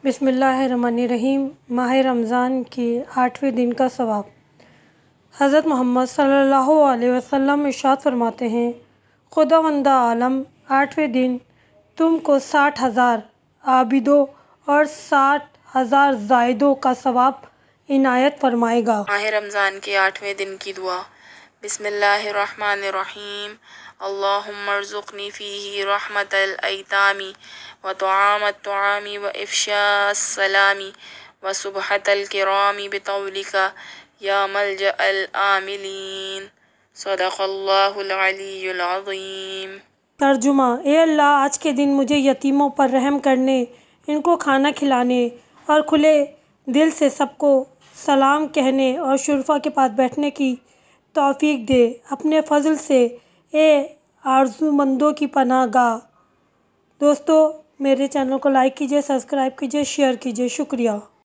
बिस्मिल्लाहिर्रहमानिर्रहीम। माह रमज़ान के 8वें दिन का सवाब। हज़रत मोहम्मद सल्लल्लाहु अलैहि वसल्लम इरशाद फरमाते हैं, खुदावंद आलम 8वें दिन तुमको 60,000 आबिदों और 60,000 ज़ायदों का सवाब इनायत फरमाएगा। माह रमज़ान के 8वें दिन की दुआ। बिस्मिल्लाहिर्रहमानिर्रहीम। अल्लाहुम्मा अर्ज़ुक़नी फ़ीही रहमतल अयतामी व तुआमत तुआमी व इफ़शाअस सलामी व सुबहतल किरामी बितौलिका या मलजअल आमिलीन। सदक़ल्लाहुल अलीयुल अज़ीम। तर्जुमा: ए अल्लाह, आज के दिन मुझे यतीमों पर रहम करने, इनको खाना खिलाने और खुले दिल से सबको सलाम कहने और शुरफा के पास बैठने की तौफ़ीक दे। अपने फ़ज़ल से ए आरज़ूमंदों की पनाह गाह। दोस्तों, मेरे चैनल को लाइक कीजिए, सब्सक्राइब कीजिए, शेयर कीजिए। शुक्रिया।